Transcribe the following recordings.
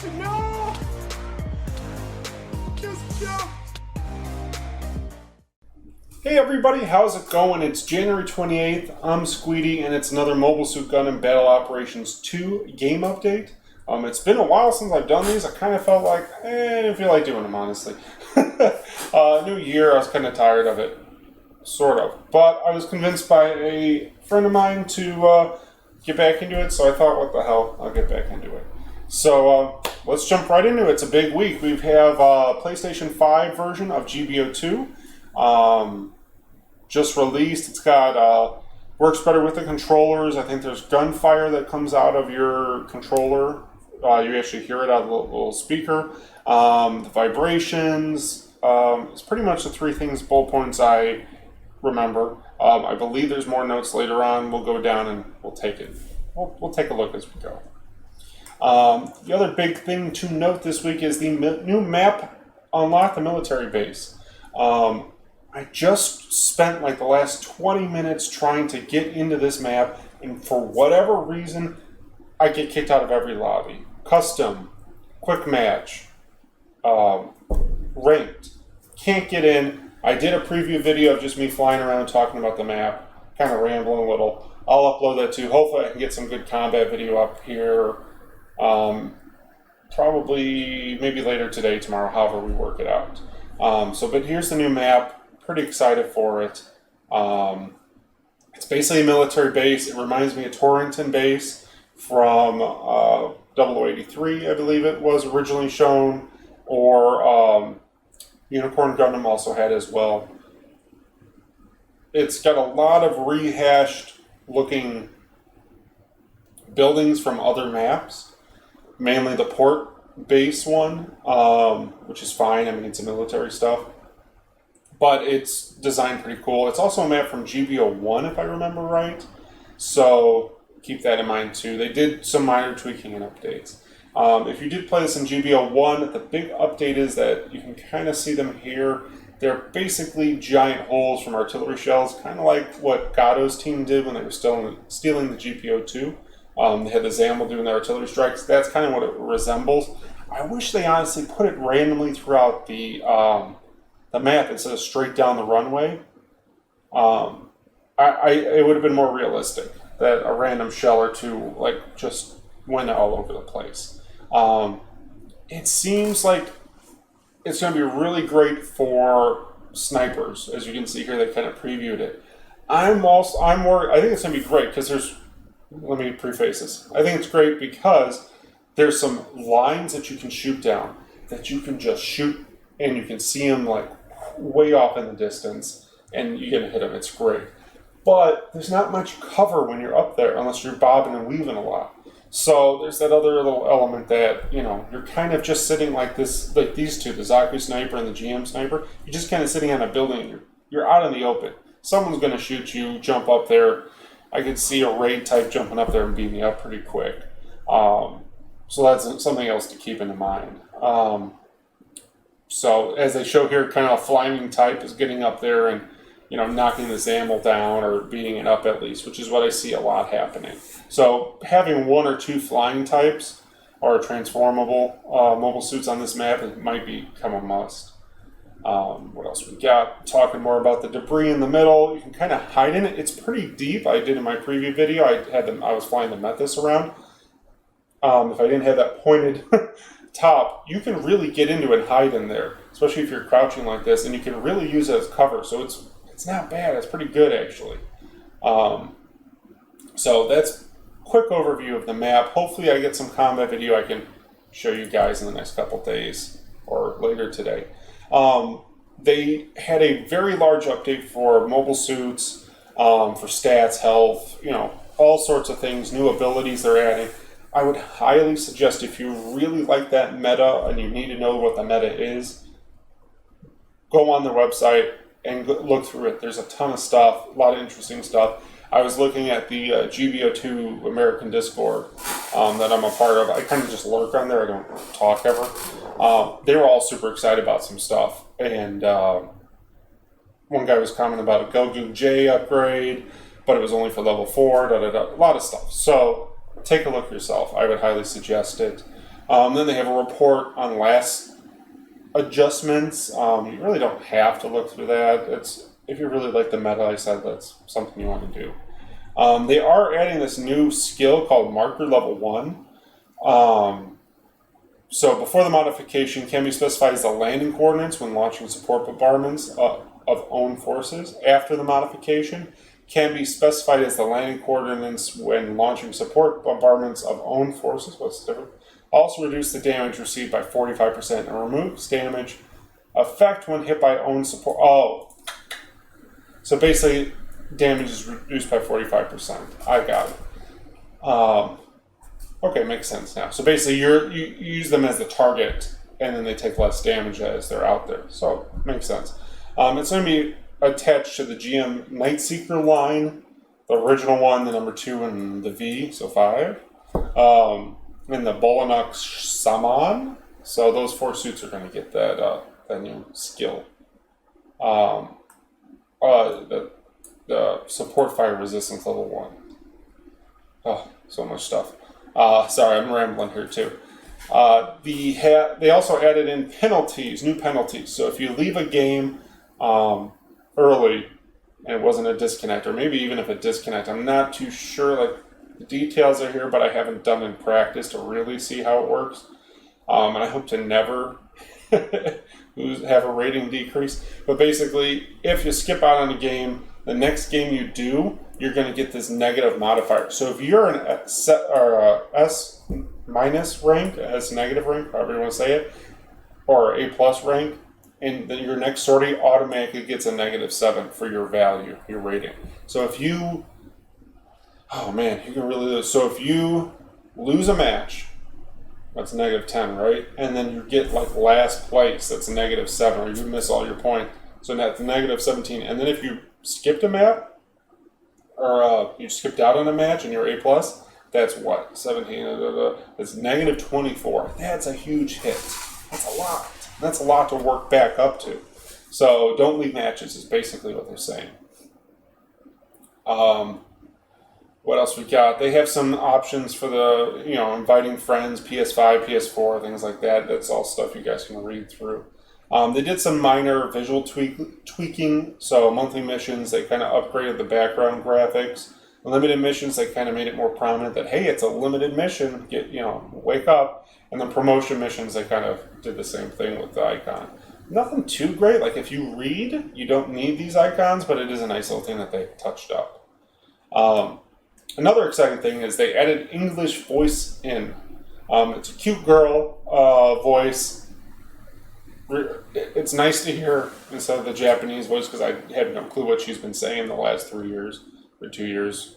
No! Just jump! Hey everybody, how's it going? It's January 28th, I'm Squeetee, and it's another Mobile Suit Gundam Battle Operations 2 game update. It's been a while since I've done these. I kind of felt like, I didn't feel like doing them, honestly. New year, I was kind of tired of it. Sort of. But I was convinced by a friend of mine to get back into it, so I thought, what the hell, I'll get back into it. So let's jump right into it. It's a big week. We have a PlayStation 5 version of GBO2. Just released. It's got, works better with the controllers. I think there's gunfire that comes out of your controller. You actually hear it out of the little speaker. The vibrations. It's pretty much the three things, bullet points I remember. I believe there's more notes later on. We'll go down and we'll take it. We'll take a look as we go. The other big thing to note this week is the new map unlocked, the military base. I just spent like the last 20 minutes trying to get into this map, and for whatever reason, I get kicked out of every lobby. Custom, quick match, ranked. Can't get in. I did a preview video of just me flying around talking about the map, kind of rambling a little. I'll upload that too. Hopefully I can get some good combat video up here. Probably maybe later today, tomorrow, however we work it out. But here's the new map. Pretty excited for it. It's basically a military base. It reminds me of Torrington base from 0083, I believe it was originally shown, or Unicorn Gundam also had as well. It's got a lot of rehashed looking buildings from other maps, mainly the port base one, which is fine. I mean, it's a military stuff. But it's designed pretty cool. It's also a map from GBO1, if I remember right. So keep that in mind too. They did some minor tweaking and updates. If you did play this in GBO1, the big update is that you can kind of see them here. They're basically giant holes from artillery shells, kind of like what Gatto's team did when they were still stealing the GBO2. They had the Zamel doing the artillery strikes. That's kind of what it resembles. I wish they honestly put it randomly throughout the map instead of straight down the runway. It would have been more realistic that a random shell or two like just went all over the place. It seems like it's going to be really great for snipers. As you can see here, they kind of previewed it. I think it's going to be great because let me preface this. I think it's great because there's some lines that you can shoot down that you can just shoot and you can see them like way off in the distance, and you get to hit them. It's great. But there's not much cover when you're up there unless you're bobbing and weaving a lot. So there's that other little element that, you're kind of just sitting like this, like these two, the Zaku sniper and the GM sniper. You're just kind of sitting on a building. You're out in the open. Someone's going to shoot you, jump up there. I could see a raid type jumping up there and beat me up pretty quick. So that's something else to keep in mind. So as they show here, kind of a flying type is getting up there and, knocking the Zamel down or beating it up at least, which is what I see a lot happening. So having one or two flying types or transformable mobile suits on this map might become a must. What else we got? Talking more about the debris in the middle. You can kind of hide in it. It's pretty deep. I did in my preview video. I was flying the Methus around. If I didn't have that pointed top, you can really get into it and hide in there, especially if you're crouching like this, and you can really use it as cover. So it's not bad. It's pretty good actually. So that's a quick overview of the map. Hopefully I get some combat video I can show you guys in the next couple days or later today. They had a very large update for mobile suits, for stats, health, all sorts of things, new abilities they're adding. I would highly suggest, if you really like that meta and you need to know what the meta is, go on their website and look through it. There's a ton of stuff, a lot of interesting stuff. I was looking at the GBO2 American Discord that I'm a part of. I kind of just lurk on there. I don't talk ever. They were all super excited about some stuff. And one guy was commenting about a Gogu J upgrade, but it was only for level 4, a lot of stuff. So take a look yourself. I would highly suggest it. Then they have a report on last adjustments. You really don't have to look through that. If you really like the meta, I said that's something you want to do. They are adding this new skill called Marker Level 1. So before the modification can be specified as the landing coordinates when launching support bombardments of own forces. After the modification can be specified as the landing coordinates when launching support bombardments of own forces. What's the difference? Also reduce the damage received by 45% and removes damage effect when hit by own support. Oh. So basically, damage is reduced by 45%. I got it. Okay, makes sense now. So basically, you use them as the target, and then they take less damage as they're out there. So, makes sense. It's going to be attached to the GM Nightseeker line, the original one, the number 2, and the V, so 5. And the Bolanuk Saman. So those 4 suits are going to get that new skill. The support fire resistance level 1. Oh, so much stuff. Sorry, I'm rambling here too. They also added in penalties, new penalties. So if you leave a game early and it wasn't a disconnect, or maybe even if a disconnect, I'm not too sure. Like the details are here, but I haven't done in practice to really see how it works. And I hope to never have a rating decrease. But basically, if you skip out on a game, the next game you do, you're going to get this negative modifier. So if you're an S minus rank, S negative rank, however you want to say it, or A plus rank, and then your next sortie automatically gets a -7 for your value, your rating. So if you, oh man, you can really lose. So if you lose a match, that's -10, right? And then you get like last place, that's a -7, or you miss all your points. So that's -17. And then if you skipped a map, or you skipped out on a match and you're A plus, that's what? 17, that's -24. That's a huge hit. That's a lot. That's a lot to work back up to. So don't leave matches is basically what they're saying. What else we got? They have some options for the, inviting friends, PS5, PS4, things like that. That's all stuff you guys can read through. They did some minor visual tweaking. So monthly missions, they kind of upgraded the background graphics. Limited missions, they kind of made it more prominent that, hey, it's a limited mission. Wake up. And then promotion missions, they kind of did the same thing with the icon. Nothing too great. Like if you read, you don't need these icons, but it is a nice little thing that they touched up. Another exciting thing is they added English voice in. It's a cute girl voice. It's nice to hear instead of the Japanese voice because I have no clue what she's been saying the last 3 years or 2 years.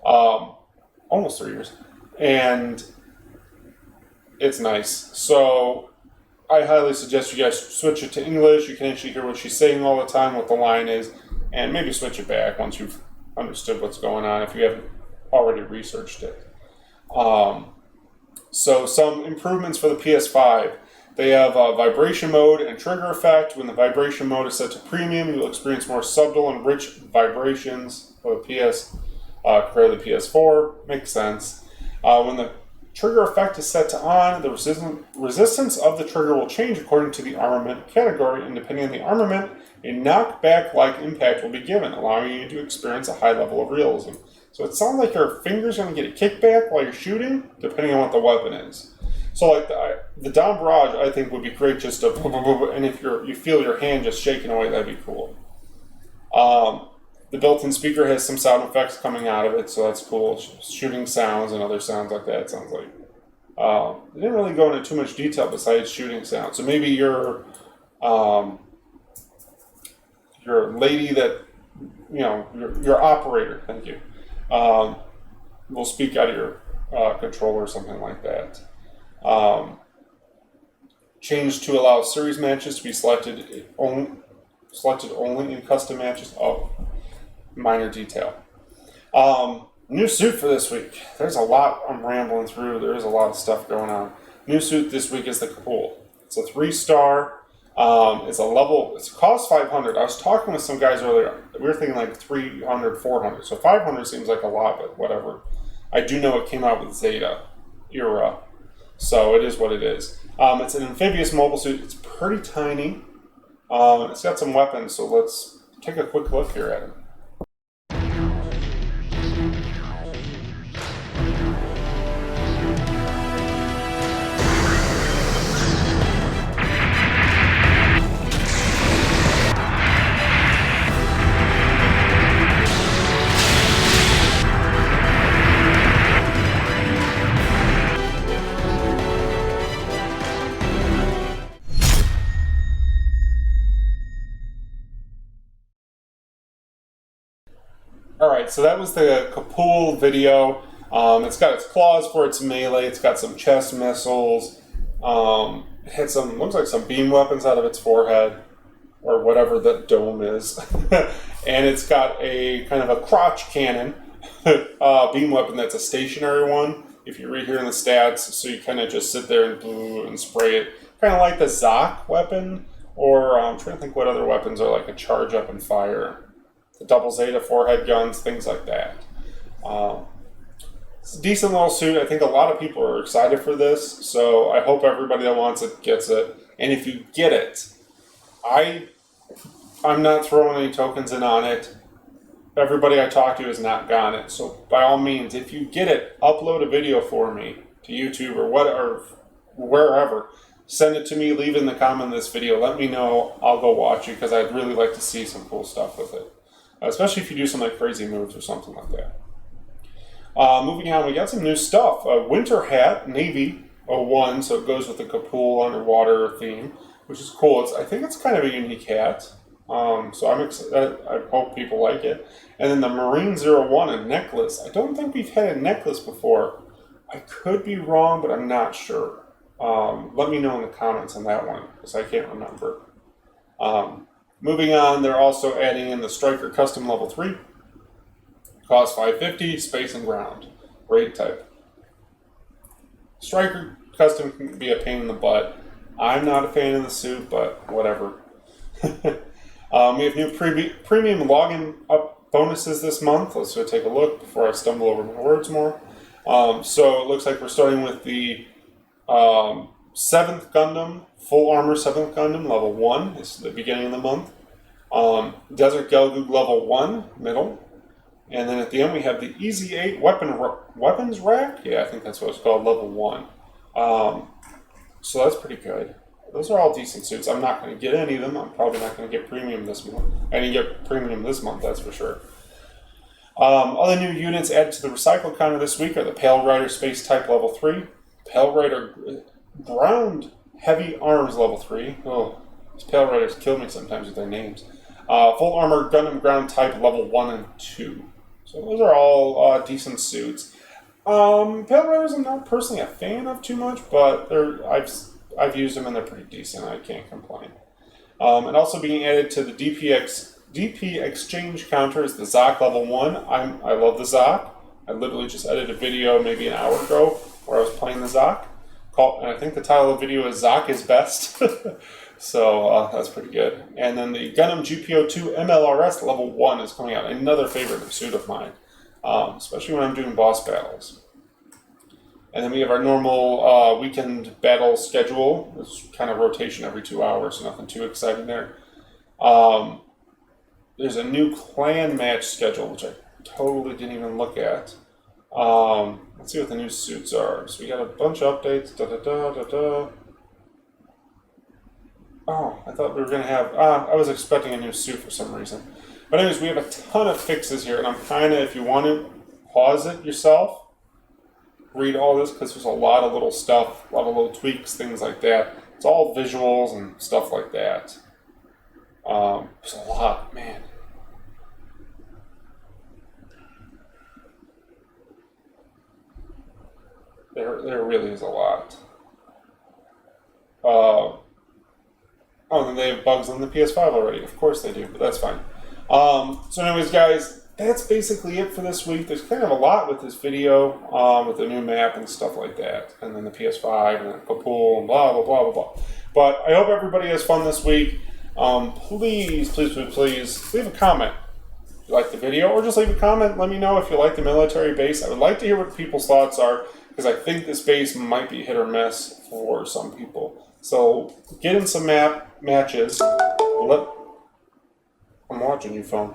Almost 3 years. And it's nice. So I highly suggest you guys switch it to English. You can actually hear what she's saying all the time, what the line is, and maybe switch it back once you've understood what's going on if you haven't already researched it. So some improvements for the PS5. They have vibration mode and trigger effect. When the vibration mode is set to premium, you'll experience more subtle and rich vibrations for the PS compared to the PS4. Makes sense. When the trigger effect is set to on, the resistance of the trigger will change according to the armament category, and depending on the armament, a knockback-like impact will be given, allowing you to experience a high level of realism. So it sounds like your finger's going to get a kickback while you're shooting, depending on what the weapon is. So like the down barrage, I think would be great just to, and if you feel your hand just shaking away, that'd be cool. The built-in speaker has some sound effects coming out of it, so that's cool. Shooting sounds and other sounds like that, it sounds like. They didn't really go into too much detail besides shooting sounds. So maybe your lady that, your operator, thank you, will speak out of your controller or something like that. Change to allow series matches to be selected only in custom matches. Oh, minor detail. New suit for this week. There's a lot I'm rambling through. There's a lot of stuff going on. New suit this week is the Kapool. It's a 3-star. It costs 500. I was talking with some guys earlier. We were thinking like 300, 400. So 500 seems like a lot, but whatever. I do know it came out with Zeta era. So it is what it is. It's an amphibious mobile suit. It's pretty tiny. It's got some weapons, so let's take a quick look here at it. Alright, so that was the Kapool video. It's got its claws for its melee, it's got some chest missiles, it had some, looks like some beam weapons out of its forehead, or whatever the dome is. And it's got a kind of a crotch cannon, beam weapon that's a stationary one, if you read here in the stats, so you kind of just sit there and spray it. Kind of like the Zoc weapon, or I'm trying to think what other weapons are like a charge up and fire. The double Zeta forehead guns, things like that. It's a decent little suit. I think a lot of people are excited for this, so I hope everybody that wants it gets it. And if you get it, I'm not throwing any tokens in on it. Everybody I talk to has not gotten it, so by all means, if you get it, upload a video for me to YouTube or whatever, wherever. Send it to me, leave it in the comment of this video. Let me know. I'll go watch it because I'd really like to see some cool stuff with it. Especially if you do some like crazy moves or something like that. Moving on, we got some new stuff. A winter hat, Navy 01, so it goes with the Kapool underwater theme, which is cool. I think it's kind of a unique hat, so I'm excited. I hope people like it. And then the Marine 01, a necklace. I don't think we've had a necklace before. I could be wrong, but I'm not sure. Let me know in the comments on that one, because I can't remember. Moving on, they're also adding in the Striker Custom Level 3. Cost $550, space and ground. Raid type. Striker Custom can be a pain in the butt. I'm not a fan of the suit, but whatever. We have new premium login up bonuses this month. Let's go take a look before I stumble over my words more. So it looks like we're starting with the 7th Gundam, full armor 7th Gundam, level 1. It's the beginning of the month. Desert Gelgoog level 1, middle. And then at the end we have the Easy 8 weapons rack. Yeah, I think that's what it's called, level 1. So that's pretty good. Those are all decent suits. I'm not going to get any of them. I'm probably not going to get premium this month. I didn't get premium this month, that's for sure. Other new units added to the recycle counter this week are the Pale Rider Space Type level 3. Pale Rider Ground Heavy Arms level 3. Oh, these Pale Riders kill me sometimes with their names. Full Armor Gundam Ground Type level 1 and 2. So those are all decent suits. Pale Riders I'm not personally a fan of too much, but I've used them and they're pretty decent. I can't complain. And also being added to the DP Exchange counter is the Zoc level 1. I love the Zoc. I literally just edited a video maybe an hour ago where I was playing the Zoc. And I think the title of the video is Zoc is Best. So that's pretty good. And then the Gundam GPO2 MLRS level 1 is coming out. Another favorite suit of mine, especially when I'm doing boss battles. And then we have our normal weekend battle schedule. It's kind of rotation every 2 hours, so nothing too exciting there. There's a new clan match schedule, which I totally didn't even look at. Let's see what the new suits are. So we got a bunch of updates. Oh, I thought we were going to have... I was expecting a new suit for some reason. But anyways, we have a ton of fixes here, and I'm kind of, if you want to, pause it yourself. Read all this, because there's a lot of little stuff, a lot of little tweaks, things like that. It's all visuals and stuff like that. There's a lot, man. There really is a lot. Oh, then they have bugs on the PS5 already. Of course they do, but that's fine. So anyways, guys, that's basically it for this week. There's kind of a lot with this video, with the new map and stuff like that. And then the PS5 and then Kapool and blah, blah, blah, blah, blah. But I hope everybody has fun this week. Please leave a comment if you like the video, or just leave a comment. Let me know if you like the military base. I would like to hear what people's thoughts are. because I think this base might be hit or miss for some people. So get in some matches. I'm watching you, phone.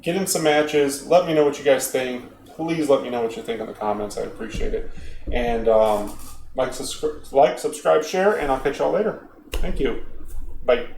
Get in some matches. Let me know what you guys think. Please let me know what you think in the comments. I appreciate it. And like, subscribe, share, and I'll catch y'all later. Thank you. Bye.